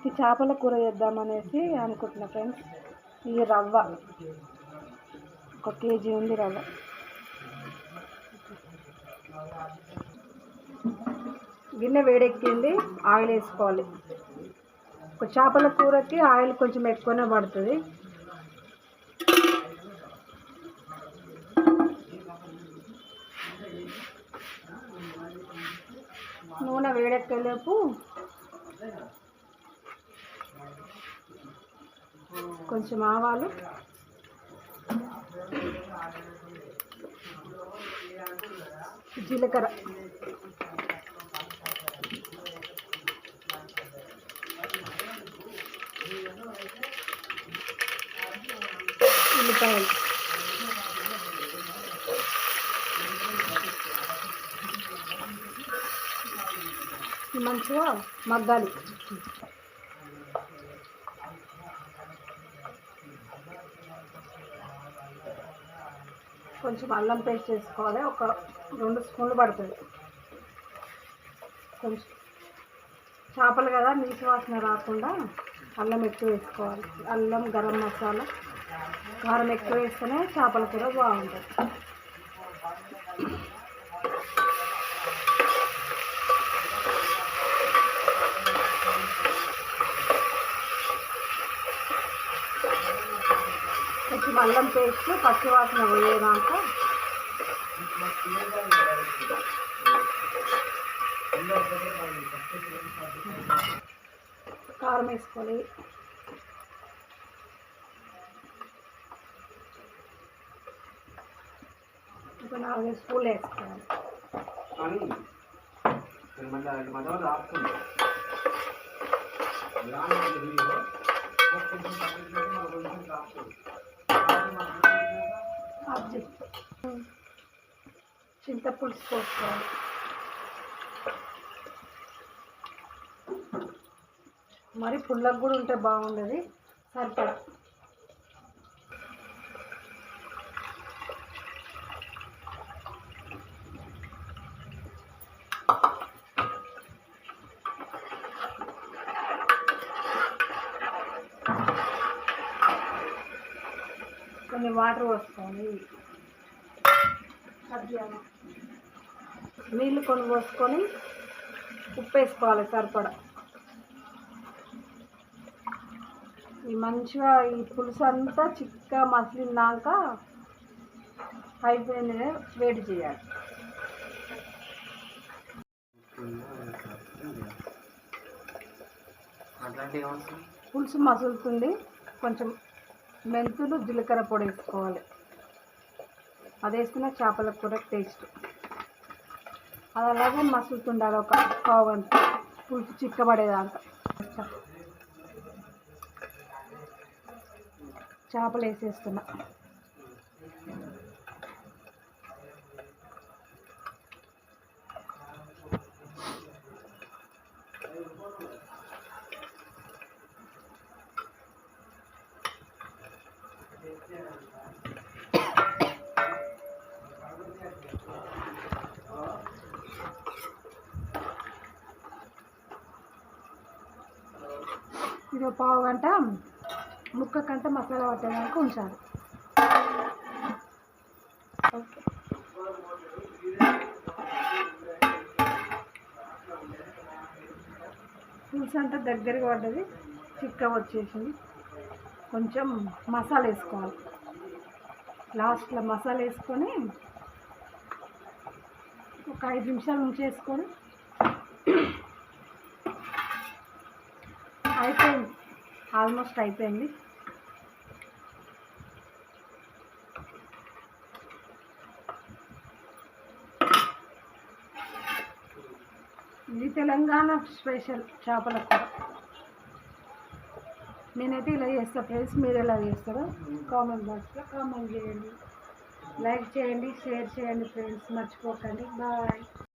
ఈ చేపల కూర చేద్దామనేసి అనుకుంటున్నా ఫ్రెండ్స్. ఈ రవ్వ 1 కేజీ ఉంది రవ్వ. గిన్నె వేడెక్కింది, ఆయిల్ వేసుకోవాలి. ఒక చేపల కూరకి ఆయిల్ కొంచెం ఎక్కువనే పడుతుంది. నూనె వేడెక్కేలోపు కొంచెం ఆవాలు, జీలకర్ర, ఉల్లిపాయలు, మంచిగా మగ్గాలి. కొంచెం అల్లం పేస్ట్ వేసుకోవాలి. ఒక 2 స్పూన్లు పడుతుంది. కొంచెం చేపలు కదా, నీటి వాసన రాకుండా అల్లం ఎక్కువ వేసుకోవాలి. అల్లం, గరం మసాలా, కారం ఎక్కువ వేస్తేనే చేపల కూర బాగుంటుంది. కొంచెం అల్లం పేస్ట్ పచ్చి వాసన పోయేదాక కారం వేసుకోవాలి. ఒక 4 స్పూన్లు వేసుకోవాలి. చింతపులుసు పోసుకోవాలి. మరి పుల్లగా కూడా ఉంటే బాగుండదు, సరిపడా. కొన్ని వాటర్ పోసుకోవాలి. నీళ్ళు కొన్ని పోసుకొని ఉప్పు వేసుకోవాలి సరిపడా. ఈ మంచిగా ఈ పులుసు అంతా చిక్కగా మసిలినాక అయిపోయింది వేడి చేయాలి. పులుసు మసులుతుంది. కొంచెం మెంతులు, జీలకర్ర పొడి వేసుకోవాలి. అది వేసుకున్న చేపల కూర టేస్ట్. అది అలాగే మసులుతుండాలి ఒక పావు గంట, పులుసు చిక్కబడేదాకా. చేపలు వేసేస్తున్నా. ఇది పావు గంట ముక్కకంతా మసాలా పట్టేదాకా ఉంచాలి. పులుసు అంతా దగ్గరికి పడ్డది, చిక్కగా వచ్చేసింది. కొంచెం మసాలా వేసుకోవాలి. లాస్ట్లో మసాలా వేసుకొని ఒక 5 నిమిషాలు ఉంచేసుకొని అయిపోయింది. ఆల్మోస్ట్ అయిపోయింది. ఇది తెలంగాణ స్పెషల్ చేపల కూర. నేనైతే ఇలా చేస్తాను ఫ్రెండ్స్. మీరు ఎలా చేస్తారో కామెంట్ బాక్స్లో కామెంట్ చేయండి. లైక్ చేయండి, షేర్ చేయండి ఫ్రెండ్స్, మర్చిపోకండి. బాయ్.